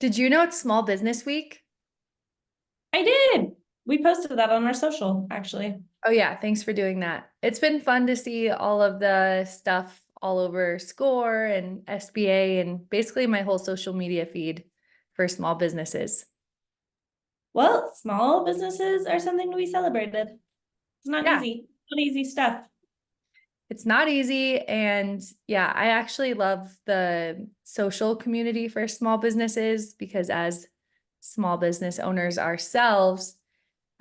Did you know it's Small Business Week? I did. We posted that on our social, actually. Oh yeah, thanks for doing that. It's been fun to see all of the stuff all over Score and SBA and basically my whole social media feed for small businesses. Well, small businesses are something to be celebrated. It's not Yeah, easy. Not easy stuff. it's not easy. And yeah, I actually love the social community for small businesses because as small business owners ourselves,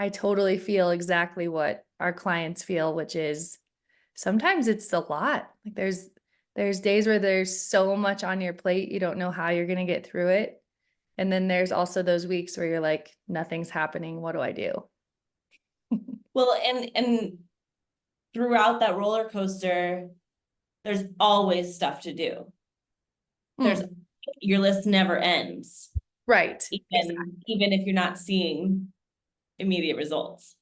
I totally feel exactly what our clients feel, which is sometimes it's a lot. Like there's days where there's so much on your plate, you don't know how you're going to get through it. And then there's also those weeks where you're like, nothing's happening. What do I do? Well, and throughout that roller coaster, there's always stuff to do. There's Mm, your list never ends, right. Exactly. even if you're not seeing immediate results.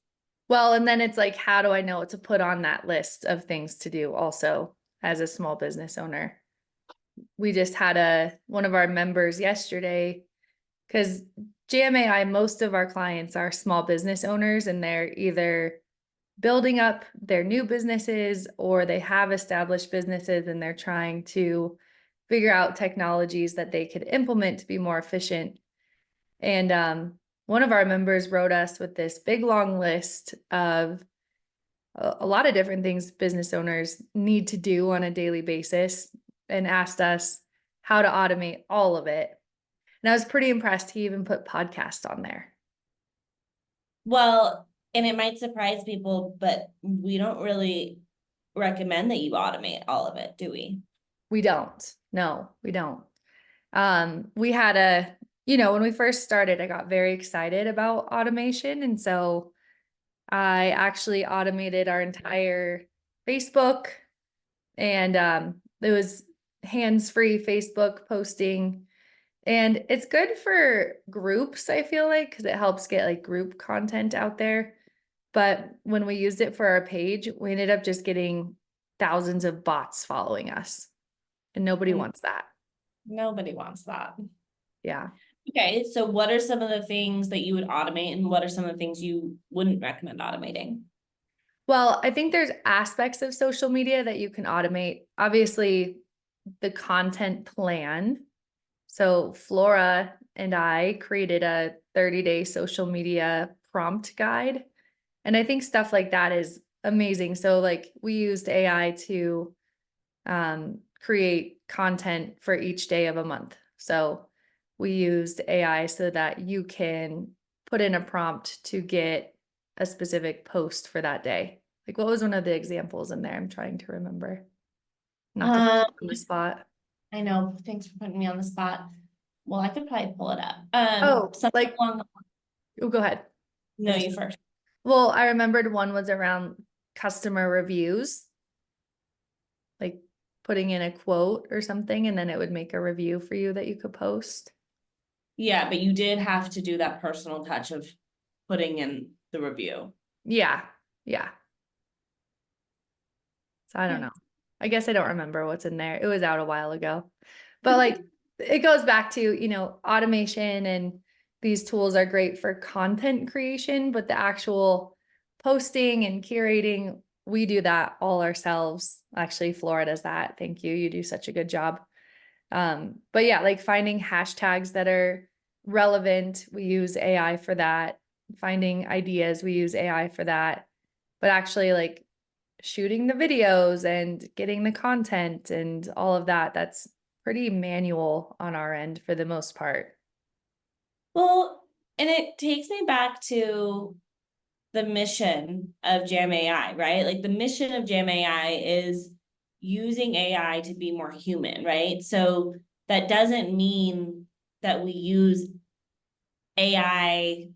Well, and then it's like, how do I know what to put on that list of things to do also as a small business owner? We just had one of our members yesterday because JMAI, most of our clients are small business owners and they're either building up their new businesses or they have established businesses and they're trying to figure out technologies that they could implement to be more efficient. And one of our members wrote us with this big long list of a lot of different things business owners need to do on a daily basis and asked us how to automate all of it. And I was pretty impressed. He even put podcasts on there. Well, and it might surprise people, but we don't really recommend that you automate all of it, do we? We don't. No, we don't. We had when we first started, I got very excited about automation. And so I actually automated our entire Facebook and it was hands-free Facebook posting. And it's good for groups, I feel like, because it helps get like group content out there. But when we used it for our page, we ended up just getting thousands of bots following us. And nobody And wants that. nobody wants that. Yeah. Okay, so what are some of the things that you would automate and what are some of the things you wouldn't recommend automating? Well, I think there's aspects of social media that you can automate. Obviously, the content plan. So Flora and I created a 30-day social media prompt guide. And I think stuff like that is amazing. So like we used AI to create content for each day of a month. So we used AI so that you can put in a prompt to get a specific post for that day. Like what was one of the examples in there? I'm trying to remember. Not to put Um, you on the spot. I know, thanks for putting me on the spot. Well, I could probably pull it up. Oh, Something like, along the, oh, go ahead. no, Finish. you first. Well, I remembered one was around customer reviews, like putting in a quote or something, and then it would make a review for you that you could post. Yeah, but you did have to do that personal touch of putting in the review. Yeah. Yeah. So I don't Yeah. know. I guess I don't remember what's in there. It was out a while ago. But like it goes back to, automation and these tools are great for content creation, but the actual posting and curating, we do that all ourselves. Actually, Flora does that. Thank you. You do such a good job. But yeah, like finding hashtags that are relevant, we use AI for that. Finding ideas, we use AI for that. But actually, like shooting the videos and getting the content and all of that, that's pretty manual on our end for the most part. Well, and it takes me back to the mission of Jam AI, right? Like the mission of Jam AI is using AI to be more human, right? So that doesn't mean that we use AI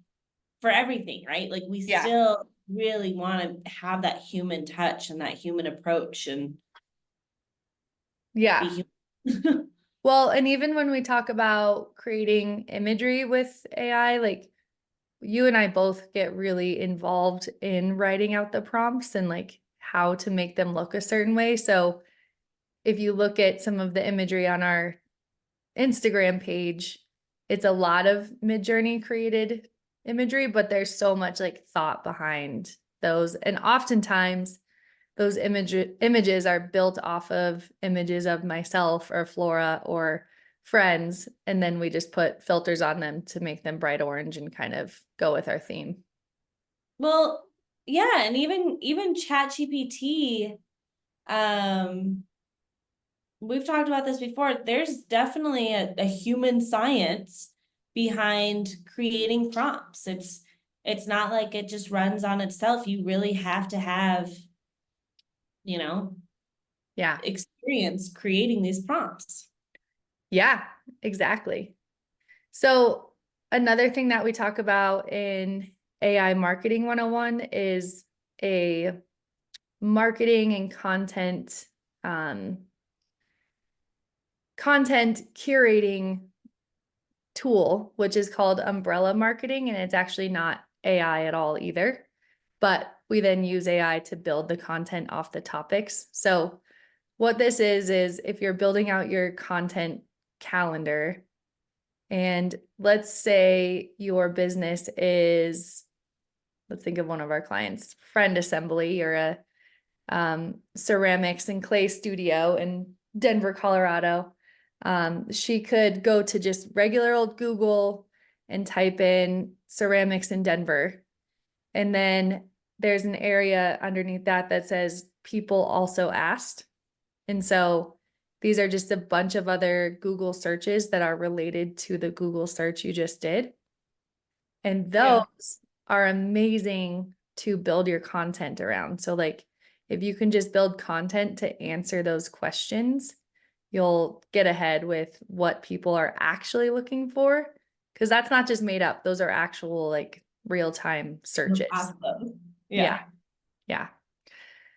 for everything, right? Like we Yeah. still really want to have that human touch and that human approach and Yeah. be human. Well, and even when we talk about creating imagery with AI, like you and I both get really involved in writing out the prompts and like how to make them look a certain way. So if you look at some of the imagery on our Instagram page, it's a lot of mid-journey created imagery, but there's so much like thought behind those. And oftentimes those images are built off of images of myself or Flora or friends. And then we just put filters on them to make them bright orange and kind of go with our theme. Well, yeah, and even ChatGPT, um, we've talked about this before. There's definitely a human science behind creating prompts. It's not like it just runs on itself. You really have to have, you know, Yeah. experience creating these prompts. Yeah, exactly. So another thing that we talk about in AI Marketing 101 is a marketing and um, content curating tool, which is called umbrella marketing. And it's actually not AI at all either, but we then use AI to build the content off the topics. So what this is if you're building out your content calendar, and let's say your business is, let's think of one of our clients, Friend Assembly, or a ceramics and clay studio in Denver, Colorado. She could go to just regular old Google and type in ceramics in Denver. And then there's an area underneath that that says people also asked. And so these are just a bunch of other Google searches that are related to the Google search you just did. And Yeah. those are amazing to build your content around. So like if you can just build content to answer those questions, you'll get ahead with what people are actually looking for. Because that's not just made up. Those are actual like real-time searches. Awesome. Yeah. Yeah. Yeah.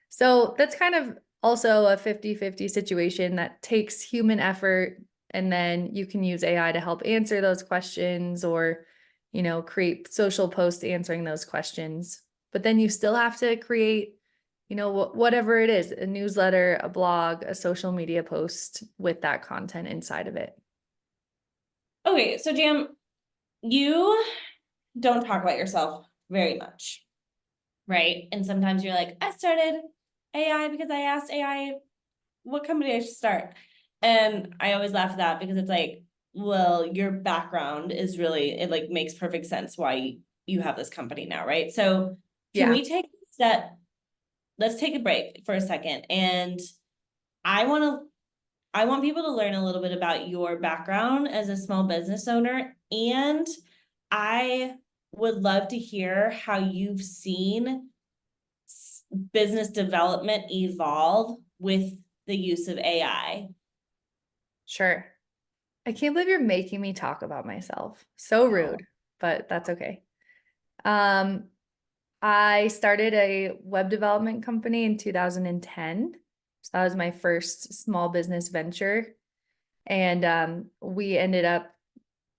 So that's kind of also a 50-50 situation that takes human effort, and then you can use AI to help answer those questions or, create social posts answering those questions. But then you still have to create, whatever it is, a newsletter, a blog, a social media post with that content inside of it. Okay, so Jam, you don't talk about yourself very much, right? And sometimes you're like, I started AI because I asked AI what company I should start. And I always laugh at that because it's like, well, your background is really, it like makes perfect sense why you have this company now, right? So can Yeah, we take a step? Let's take a break for a second. And I want to, I want people to learn a little bit about your background as a small business owner. And I would love to hear how you've seen business development evolve with the use of AI. sure. I can't believe you're making me talk about myself. So Oh, rude, but that's okay. Um, I started a web development company in 2010. So that was my first small business venture. And we ended up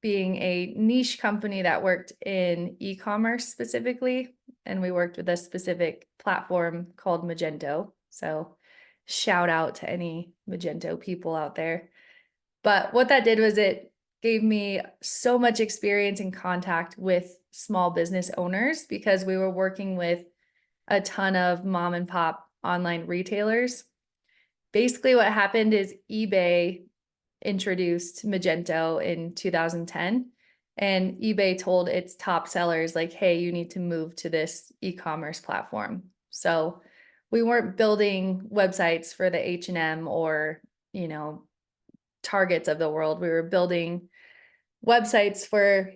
being a niche company that worked in e-commerce specifically. And we worked with a specific platform called Magento. So shout out to any Magento people out there. But what that did was it gave me so much experience in contact with small business owners because we were working with a ton of mom and pop online retailers. Basically, what happened is eBay introduced Magento in 2010, and eBay told its top sellers, like, hey, you need to move to this e-commerce platform. So we weren't building websites for the H&M or, Targets of the world. We were building websites for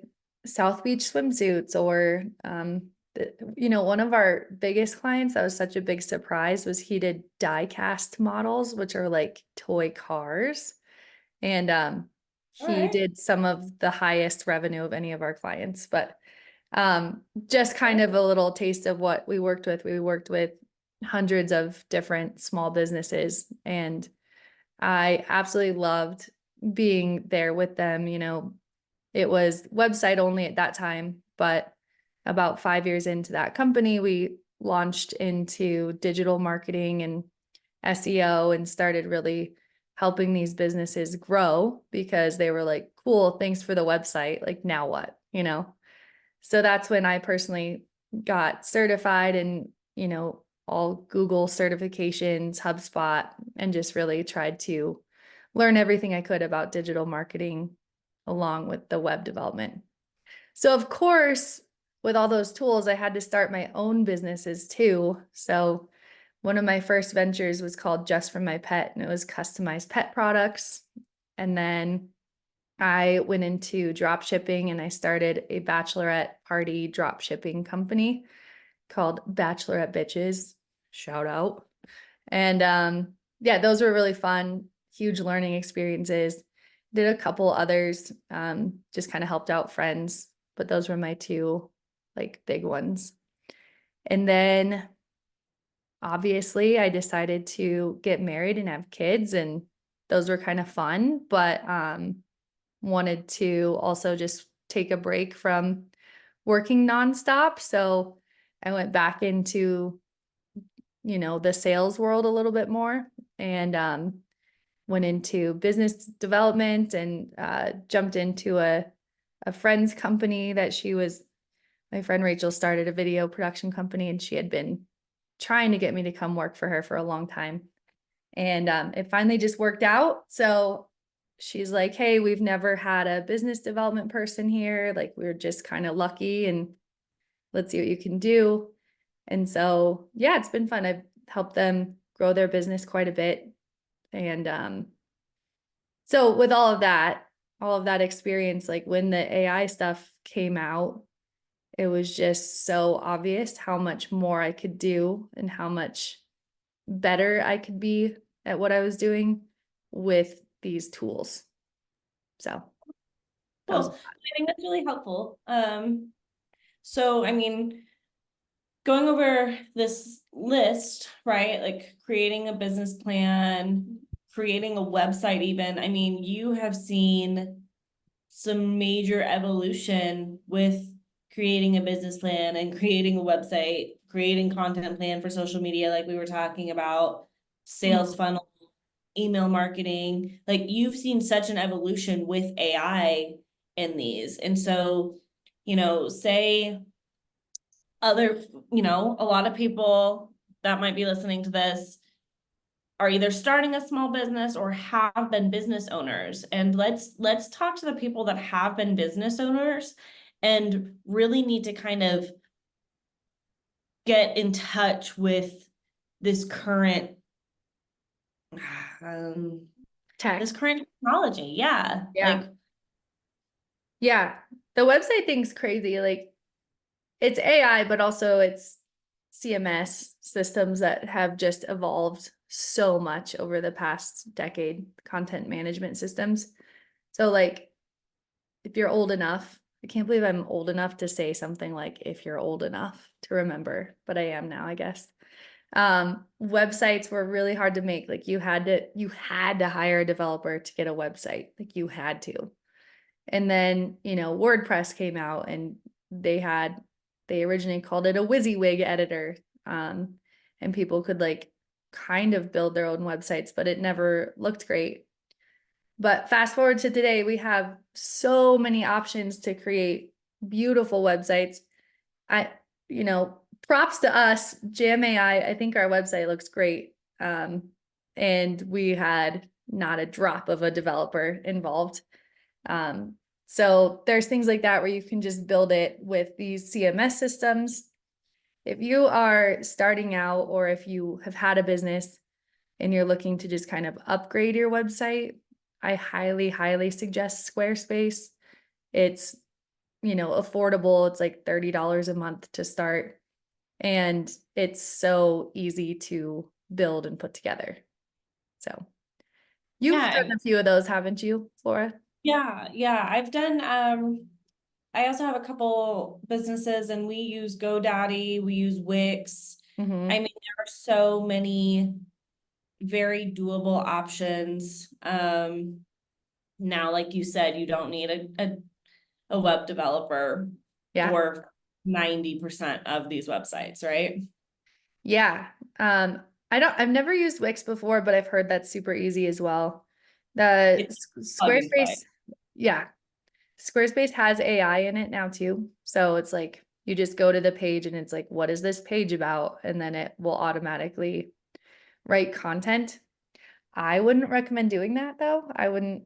South Beach swimsuits or one of our biggest clients that was such a big surprise was he did die cast models, which are like toy cars. And all he right. did some of the highest revenue of any of our clients. But just kind of a little taste of what we worked with. We worked with hundreds of different small businesses, and I absolutely loved being there with them. It was website only at that time, but about 5 years into that company, we launched into digital marketing and SEO and started really helping these businesses grow because they were like, cool, thanks for the website. Like, now what? So that's when I personally got certified in, all Google certifications, HubSpot, and just really tried to learn everything I could about digital marketing along with the web development. So, of course, with all those tools, I had to start my own businesses too. So, one of my first ventures was called Just for My Pet, and it was customized pet products. And then I went into drop shipping and I started a bachelorette party drop shipping company called Bachelorette Bitches. Shout out. And yeah, those were really fun, huge learning experiences. Did a couple others, just kind of helped out friends, but those were my two like big ones. And then obviously I decided to get married and have kids, and those were kind of fun, but wanted to also just take a break from working nonstop. So I went back into, the sales world a little bit more, and went into business development, and jumped into a friend's company that my friend Rachel started a video production company, and she had been trying to get me to come work for her for a long time. And it finally just worked out. So she's like, hey, we've never had a business development person here. Like, we're just kind of lucky, and let's see what you can do. And so, yeah, it's been fun. I've helped them grow their business quite a bit. And so with all of that experience, like when the AI stuff came out, it was just so obvious how much more I could do and how much better I could be at what I was doing with these tools. So that was, Cool. I think that's really helpful. So I mean, going over this list, right? Like creating a business plan, creating a website even. I mean, you have seen some major evolution with creating a business plan and creating a website, creating content plan for social media, like we were talking about, sales funnel, email marketing. Like you've seen such an evolution with AI in these. And so, say other, a lot of people that might be listening to this are either starting a small business or have been business owners. And let's talk to the people that have been business owners and really need to kind of get in touch with this current tech. this current technology. Yeah. Yeah. Yeah. The website thing's crazy. Like, it's AI, but also it's CMS systems that have just evolved so much over the past decade, content management systems. So like, if you're old enough, I can't believe I'm old enough to say something like if you're old enough to remember, but I am now, I guess. Websites were really hard to make. Like, you had to hire a developer to get a website. Like, you had to. And then, WordPress came out, and they originally called it a WYSIWYG editor. And people could like kind of build their own websites, but it never looked great. But fast forward to today, we have so many options to create beautiful websites. Props to us, Jam AI. I think our website looks great. And we had not a drop of a developer involved. So there's things like that where you can just build it with these CMS systems. If you are starting out, or if you have had a business and you're looking to just kind of upgrade your website, I highly, highly suggest Squarespace. It's, affordable. It's like $30 a month to start. And it's so easy to build and put together. So you've Yeah. done a few of those, haven't you, Flora? Yeah. I've done I also have a couple businesses and we use GoDaddy, we use Wix. Mm-hmm. I mean, there are so many very doable options. Now, like you said, you don't need a web developer Yeah. for 90% of these websites, right? Yeah. I've never used Wix before, but I've heard that's super easy as well. The It's plug and play. Squarespace, yeah, Squarespace has AI in it now too. So it's like you just go to the page and it's like, what is this page about? And then it will automatically write content. I wouldn't recommend doing that though. I wouldn't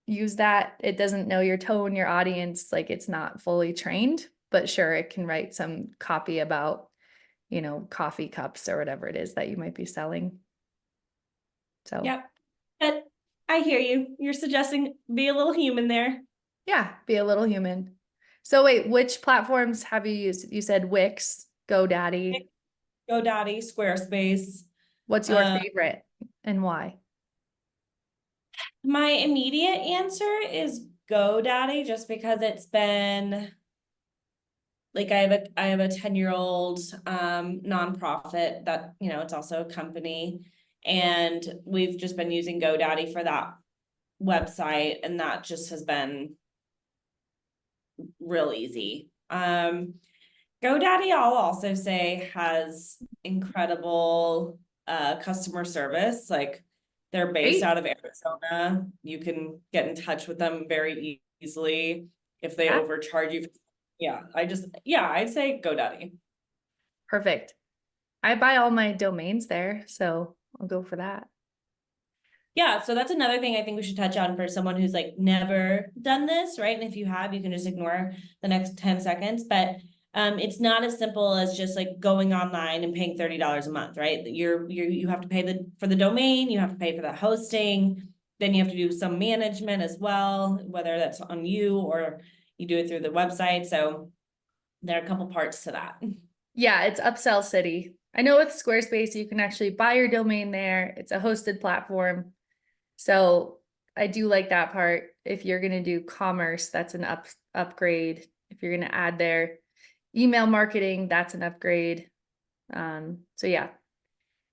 use that. It doesn't know your tone, your audience, like it's not fully trained, but sure, it can write some copy about, coffee cups or whatever it is that you might be selling. So Yep. But I hear you. You're suggesting be a little human there. yeah, be a little human. So wait, which platforms have you used? You said Wix, GoDaddy. GoDaddy, Squarespace. What's your favorite and why? My immediate answer is GoDaddy, just because it's been like I have a 10-year-old nonprofit that, it's also a company. And we've just been using GoDaddy for that website, and that just has been real easy. GoDaddy, I'll also say, has incredible customer service. Like, they're based Great. out of Arizona. You can get in touch with them very easily if they Yeah, overcharge you. Yeah, I'd say GoDaddy. perfect. I buy all my domains there, so I'll go for that. Yeah, so that's another thing I think we should touch on for someone who's like never done this, right? And if you have, you can just ignore the next 10 seconds. But it's not as simple as just like going online and paying $30 a month, right? You have to pay for the domain, you have to pay for the hosting, then you have to do some management as well, whether that's on you or you do it through the website. So there are a couple parts to that. Yeah, it's Upsell City. I know with Squarespace, you can actually buy your domain there. It's a hosted platform. So I do like that part. If you're going to do commerce, that's an upgrade. If you're going to add their email marketing, that's an upgrade. So yeah.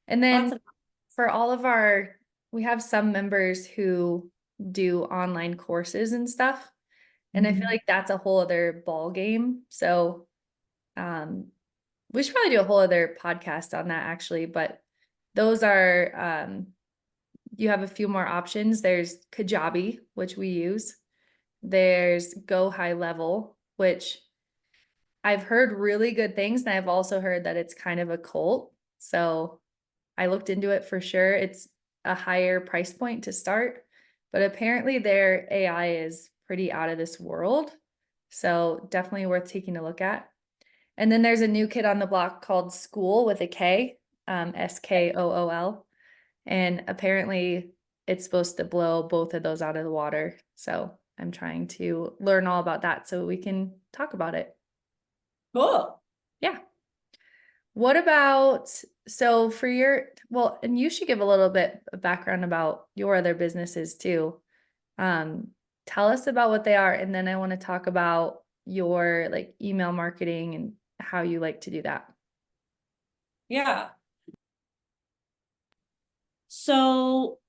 And Lots then of for all of we have some members who do online courses and stuff. And I feel like that's a whole other ball game. So we should probably do a whole other podcast on that actually, but those are you have a few more options. There's Kajabi, which we use. There's Go High Level, which I've heard really good things, and I've also heard that it's kind of a cult. So I looked into it for sure. It's a higher price point to start, but apparently their AI is pretty out of this world. So definitely worth taking a look at. And then there's a new kid on the block called School with a K, Skool. And apparently it's supposed to blow both of those out of the water. So I'm trying to learn all about that so we can talk about it. cool. Yeah. What about, so for and you should give a little bit of background about your other businesses too. Um, Tell us about what they are, and then I want to talk about your like email marketing and how you like to do that. Yeah. So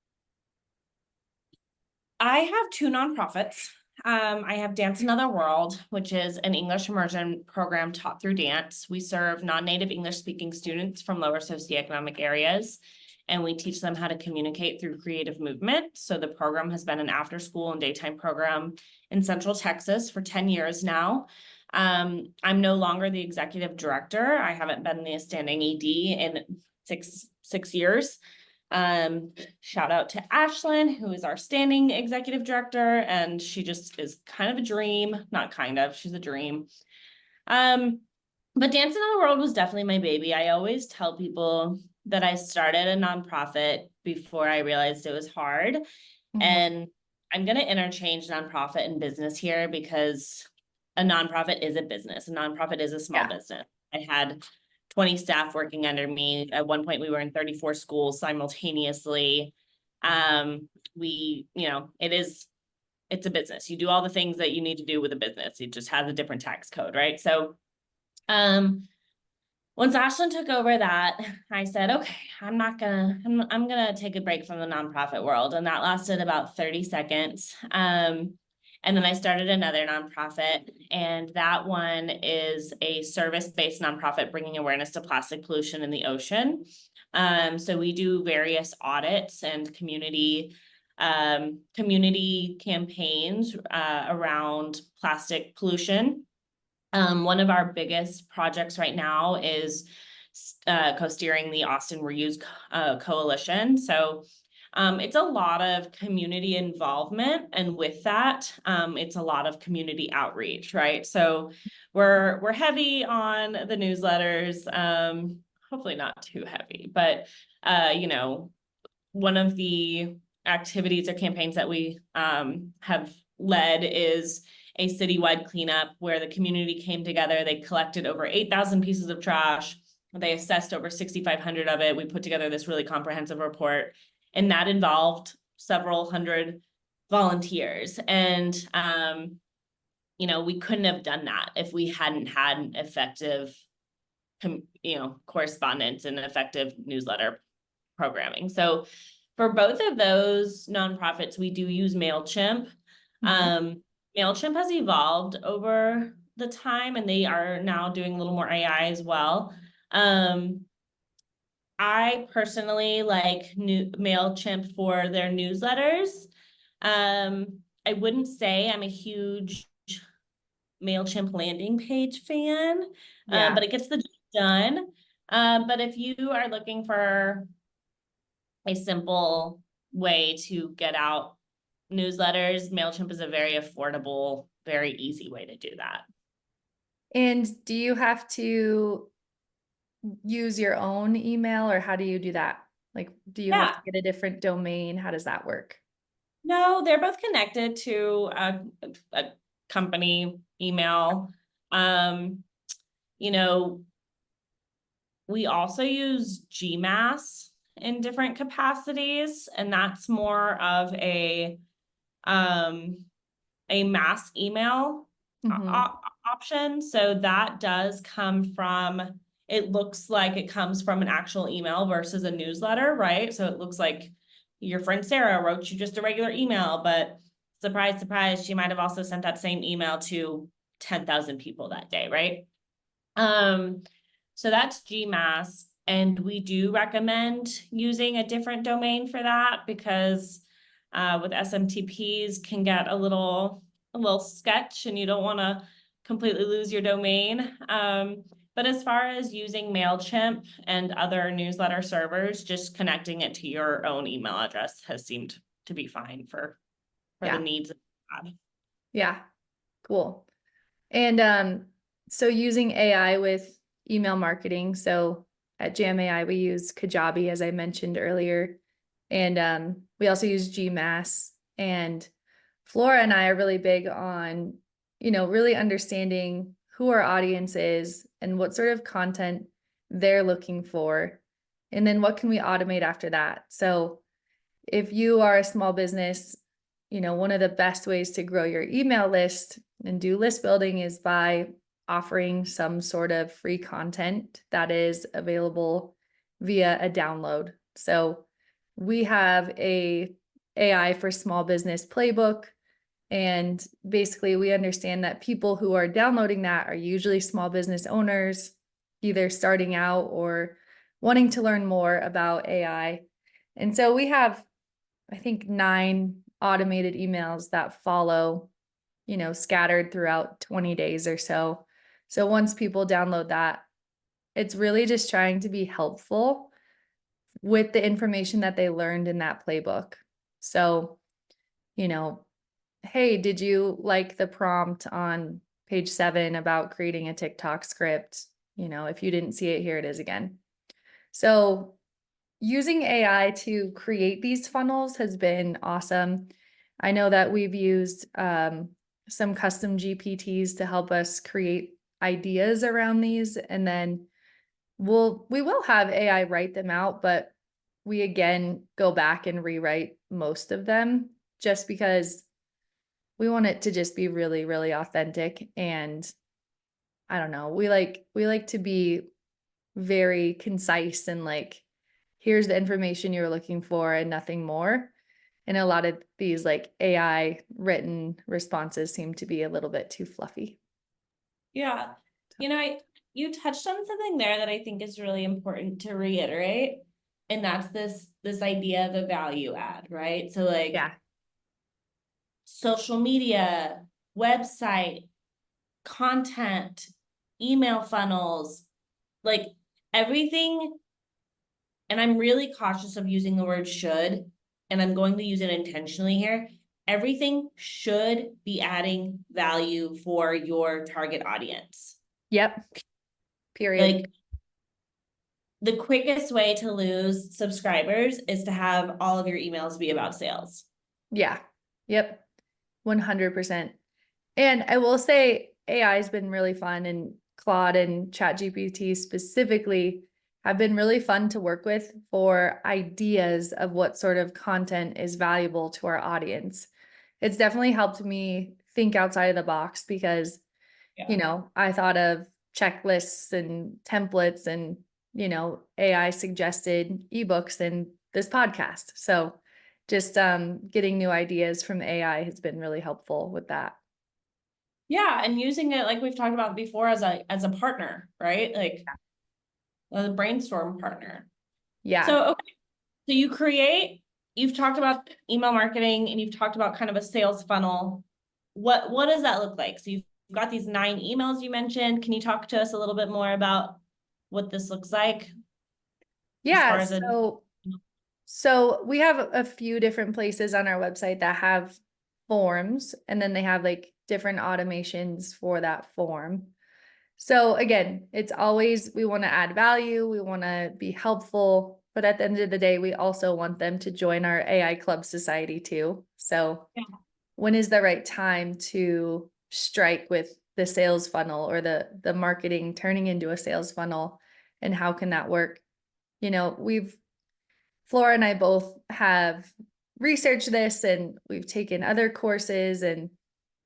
I have two nonprofits. I have Dance Another World, which is an English immersion program taught through dance. We serve non-native English speaking students from lower socioeconomic areas, and we teach them how to communicate through creative movement. So the program has been an after school and daytime program in Central Texas for 10 years now. I'm no longer the executive director. I haven't been the standing ED in six years. Shout out to Ashlyn, who is our standing executive director, and she just is kind of a dream. Not kind of, she's a dream. But Dance Another World was definitely my baby. I always tell people that I started a nonprofit before I realized it was hard. And I'm going to interchange nonprofit and business here, because a nonprofit is a business. A nonprofit is a small business. I had 20 staff working under me. At one point, we were in 34 schools simultaneously. It's a business. You do all the things that you need to do with a business. It just has a different tax code, right? So, once Ashlyn took over that, I said, okay, I'm gonna take a break from the nonprofit world. And that lasted about 30 seconds. And then I started another nonprofit, and that one is a service-based nonprofit bringing awareness to plastic pollution in the ocean. So we do various audits and community community campaigns around plastic pollution. One of our biggest projects right now is co-steering the Austin Reuse Coalition. So it's a lot of community involvement, and with that, it's a lot of community outreach, right? So we're heavy on the newsletters, hopefully not too heavy, but you know, one of the activities or campaigns that we have led is a citywide cleanup where the community came together. They collected over 8,000 pieces of trash. They assessed over 6,500 of it. We put together this really comprehensive report, and that involved several hundred volunteers. And, you know, we couldn't have done that if we hadn't had an effective, you know, correspondence and effective newsletter programming. So for both of those nonprofits, we do use MailChimp. MailChimp has evolved over the time, and they are now doing a little more AI as well. I personally like MailChimp for their newsletters. I wouldn't say I'm a huge MailChimp landing page fan, but it gets the job done. But if you are looking for a simple way to get out newsletters, MailChimp is a very affordable, very easy way to do that. And do you have to use your own email, or how do you do that? Like, do you have to get a different domain? How does that work? No, they're both connected to a company email. You know, we also use GMass in different capacities, and that's more of a mass email option. So that does come from, it looks like it comes from an actual email versus a newsletter, right? So it looks like your friend Sarah wrote you just a regular email, but surprise, surprise, she might have also sent that same email to 10,000 people that day, right? So that's GMass, and we do recommend using a different domain for that because with SMTPs can get a little sketch, and you don't want to completely lose your domain. But as far as using MailChimp and other newsletter servers, just connecting it to your own email address has seemed to be fine for the needs of the job. Yeah, cool. And so using AI with email marketing. So at Jam AI, we use Kajabi, as I mentioned earlier. And we also use GMass. And Flora and I are really big on, you know, really understanding who our audience is and what sort of content they're looking for. And then what can we automate after that? So if you are a small business, you know, one of the best ways to grow your email list and do list building is by offering some sort of free content that is available via a download. So we have a AI for small business playbook, and basically we understand that people who are downloading that are usually small business owners, either starting out or wanting to learn more about AI. And so we have, I think, 9 automated emails that follow, you know, scattered throughout 20 days or so. So once people download that, it's really just trying to be helpful with the information that they learned in that playbook. So, you know, hey, did you like the prompt on page 7 about creating a TikTok script? You know, if you didn't see it, here it is again. So using AI to create these funnels has been awesome. I know that we've used some custom GPTs to help us create ideas around these, and then we will have AI write them out, but we again go back and rewrite most of them just because we want it to just be really, really authentic. And I don't know, we like to be very concise and like, here's the information you're looking for and nothing more. And a lot of these like AI written responses seem to be a little bit too fluffy. Yeah. You know, you touched on something there that I think is really important to reiterate. And that's this idea of a value add, right? So like Yeah. social media, website, content, email funnels, like everything. And I'm really cautious of using the word should, and I'm going to use it intentionally here. Everything should be adding value for your target audience. Yep. Period. Like the quickest way to lose subscribers is to have all of your emails be about sales. Yeah. Yep. 100%. And I will say AI has been really fun, and Claude and ChatGPT specifically have been really fun to work with for ideas of what sort of content is valuable to our audience. It's definitely helped me think outside of the box because, Yeah. I thought of checklists and templates, and, AI suggested ebooks and this podcast. So just getting new ideas from AI has been really helpful with that. Yeah, and using it like we've talked about before as a partner, right? Like a brainstorm partner. Yeah. So okay, so you've talked about email marketing and you've talked about kind of a sales funnel. What does that look like? So you've got these 9 emails you mentioned. Can you talk to us a little bit more about what this looks like as far Yeah. as a So we have a few different places on our website that have forms, and then they have like different automations for that form. So again, it's always, we want to add value, we want to be helpful, but at the end of the day, we also want them to join our AI Club Society too. So Yeah. when is the right time to strike with the sales funnel, or the marketing turning into a sales funnel, and how can that work? We've Flora and I both have researched this, and we've taken other courses, and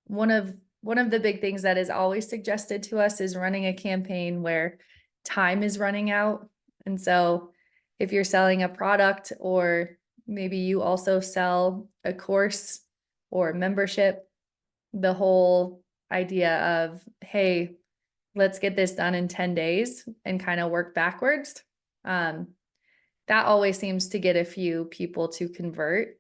one of the big things that is always suggested to us is running a campaign where time is running out. And so if you're selling a product, or maybe you also sell a course or membership, the whole idea of, hey, let's get this done in 10 days and kind of work backwards. Um, that always seems to get a few people to convert.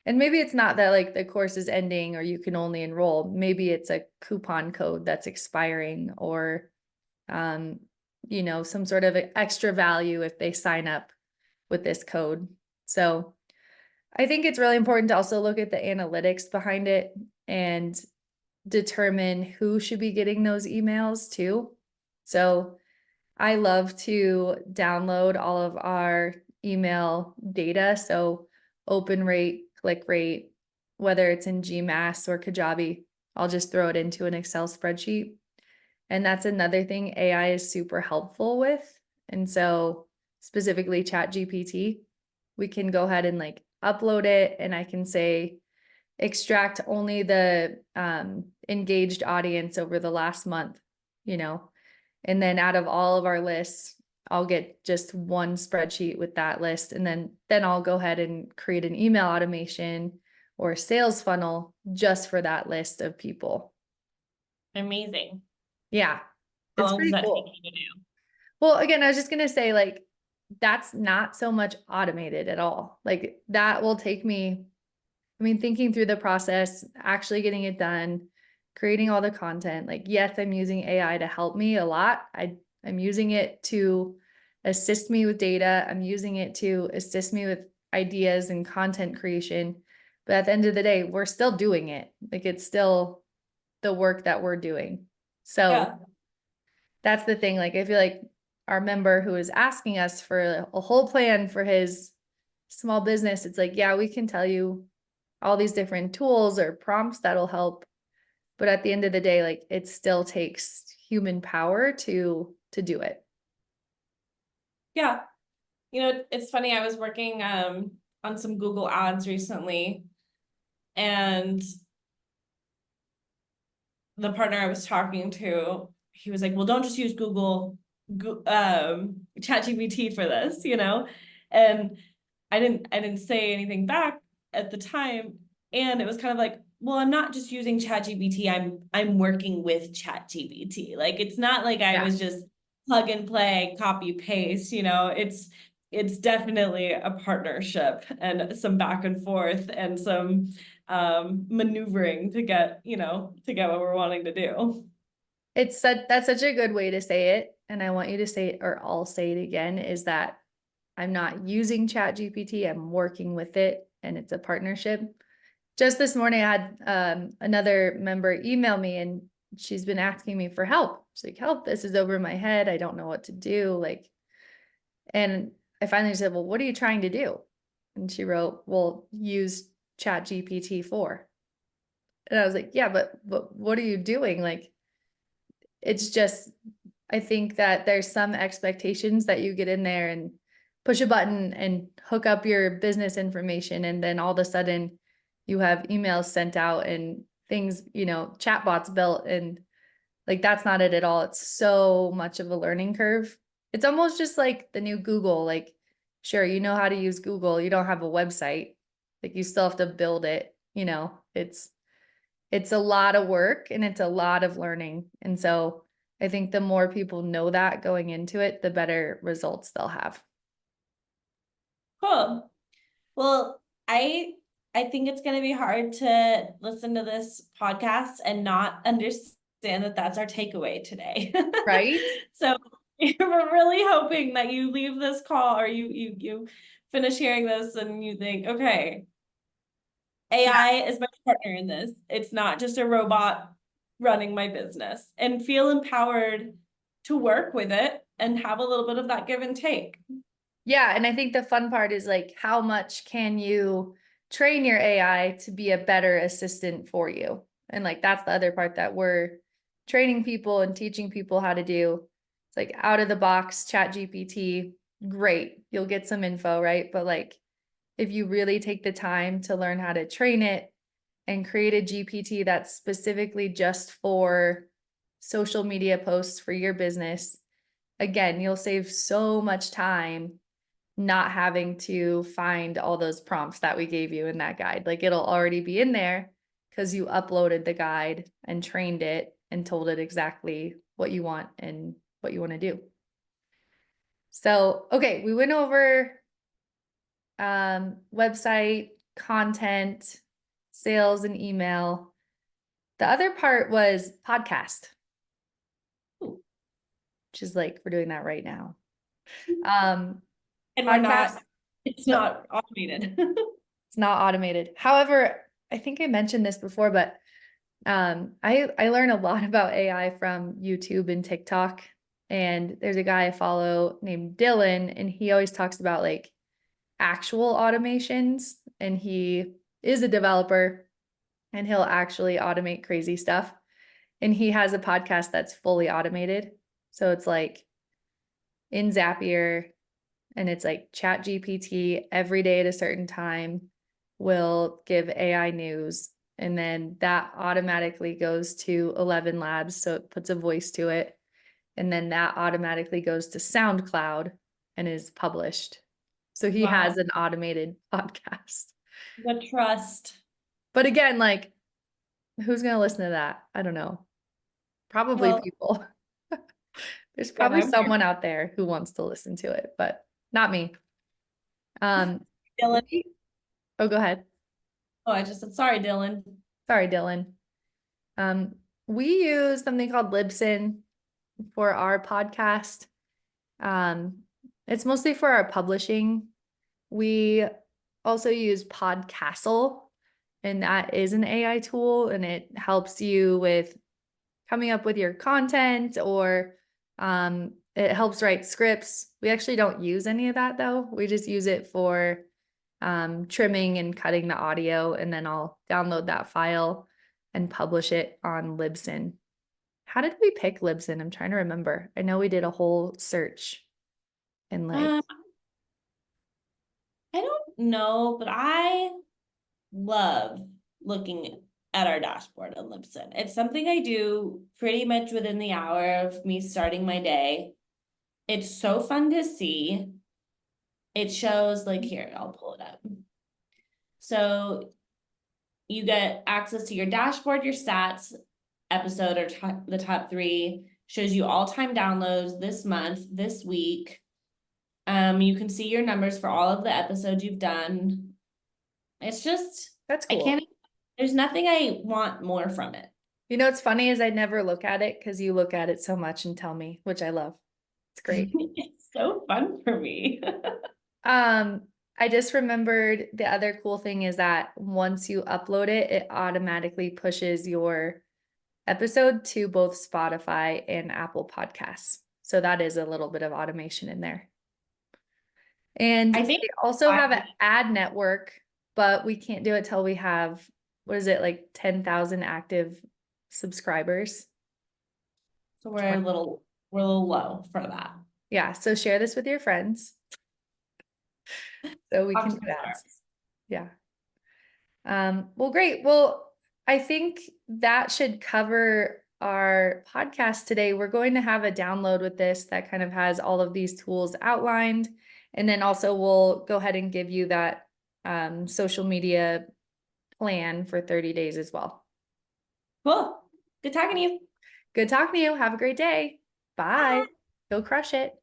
And maybe it's not that like the course is ending or you can only enroll. Maybe it's a coupon code that's expiring, or some sort of extra value if they sign up with this code. So I think it's really important to also look at the analytics behind it and determine who should be getting those emails too. So I love to download all of our email data. So open rate, click rate, whether it's in GMass or Kajabi, I'll just throw it into an Excel spreadsheet. And that's another thing AI is super helpful with. And so specifically ChatGPT, we can go ahead and like upload it, and I can say, extract only the engaged audience over the last month, you know, and then out of all of our lists, I'll get just one spreadsheet with that list. And then I'll go ahead and create an email automation or sales funnel just for that list of people. amazing. Yeah. How It's long does pretty that take cool. you to do? Well, again, I was just going to say, like, that's not so much automated at all. Like, that will take me, I mean, thinking through the process, actually getting it done, creating all the content. Like, yes, I'm using AI to help me a lot. I'm using it to assist me with data. I'm using it to assist me with ideas and content creation. But at the end of the day, we're still doing it. Like, it's still the work that we're doing. So Yeah. that's the thing. Like, I feel like our member who is asking us for a whole plan for his small business, it's like, yeah, we can tell you all these different tools or prompts that'll help. But at the end of the day, like, it still takes human power to do it. Yeah. It's funny, I was working on some Google ads recently, and the partner I was talking to, he was like, well, don't just use ChatGPT for this, And I didn't say anything back at the time. And it was kind of like, well, I'm not just using ChatGPT, I'm working with ChatGPT. Like it's not like I Yeah. was just plug and play, copy paste, it's it's definitely a partnership and some back and forth and some maneuvering to get, to get what we're wanting to do. That's such a good way to say it. And I want you to say it, or I'll say it again, is that I'm not using Chat GPT, I'm working with it, and it's a partnership. Just this morning, I had another member email me, and she's been asking me for help. She's like, help, this is over my head. I don't know what to do. Like, and I finally said, well, what are you trying to do? And she wrote, well, use Chat GPT 4. And I was like, yeah, but what are you doing? Like, it's just, I think that there's some expectations that you get in there and push a button and hook up your business information, and then all of a sudden you have emails sent out and things, chatbots built, and like that's not it at all. It's so much of a learning curve. It's almost just like the new Google. Like, sure, you know how to use Google, you don't have a website. Like, you still have to build it, it's a lot of work and it's a lot of learning. And so I think the more people know that going into it, the better results they'll have. Cool. Well, I think it's going to be hard to listen to this podcast and not understand that that's our takeaway today. Right? So we're really hoping that you leave this call, or you finish hearing this and you think, okay, AI is my partner in this. It's not just a robot running my business, and feel empowered to work with it and have a little bit of that give and take. Yeah. And I think the fun part is like, how much can you train your AI to be a better assistant for you? And like, that's the other part that we're training people and teaching people how to do. It's like out of the box, Chat GPT, great. You'll get some info, right? But like, if you really take the time to learn how to train it and create a GPT that's specifically just for social media posts for your business, again, you'll save so much time not having to find all those prompts that we gave you in that guide. Like, it'll already be in there because you uploaded the guide and trained it and told it exactly what you want and what you want to do. So, okay, we went over website, content, sales, and email. The other part was podcast, which is like, we're doing that right now. And Podcast. it's not automated. It's not automated. However, I think I mentioned this before, but I learn a lot about AI from YouTube and TikTok. And there's a guy I follow named Dylan, and he always talks about like actual automations. And he is a developer, and he'll actually automate crazy stuff. And he has a podcast that's fully automated. So it's like in Zapier, and it's like Chat GPT every day at a certain time will give AI news. And then that automatically goes to 11 Labs. So it puts a voice to it. And then that automatically goes to SoundCloud and is published. So he has an automated podcast. The trust. But again, like, who's going to listen to that? I don't know. Probably people. There's probably someone out there who wants to listen to it, but not me. Dylan. Oh, go ahead. Oh, I just said, sorry, Dylan. Sorry, Dylan. We use something called Libsyn for our podcast. It's mostly for our publishing. We also use Podcastle, and that is an AI tool, and it helps you with coming up with your content, or it helps write scripts. We actually don't use any of that though. We just use it for trimming and cutting the audio, and then I'll download that file and publish it on Libsyn. How did we pick Libsyn? I'm trying to remember. I know we did a whole search and like I don't know, but I love looking at our dashboard on Libsyn. It's something I do pretty much within the hour of me starting my day. It's so fun to see. It shows like, here, I'll pull it up. So you get access to your dashboard, your stats, episode, or the top 3, shows you all time downloads this month, this week. You can see your numbers for all of the episodes you've done. It's just, That's I cool. can't, there's nothing I want more from it. You know, what's funny is I never look at it because you look at it so much and tell me, which I love. It's great. It's so fun for me. I just remembered the other cool thing is that once you upload it, it automatically pushes your episode to both Spotify and Apple Podcasts. So that is a little bit of automation in there. And I think they also have an ad network, but we can't do it till we have, what is it, like 10,000 active subscribers. so we're a little low for that. Yeah, so share this with your friends so we can do ads. Yeah. Well, great. Well, I think that should cover our podcast today. We're going to have a download with this that kind of has all of these tools outlined. And then also we'll go ahead and give you that social media plan for 30 days as well. Cool. Good talking to you. Good talking to you. Have a great day. Bye. Bye. Go crush it.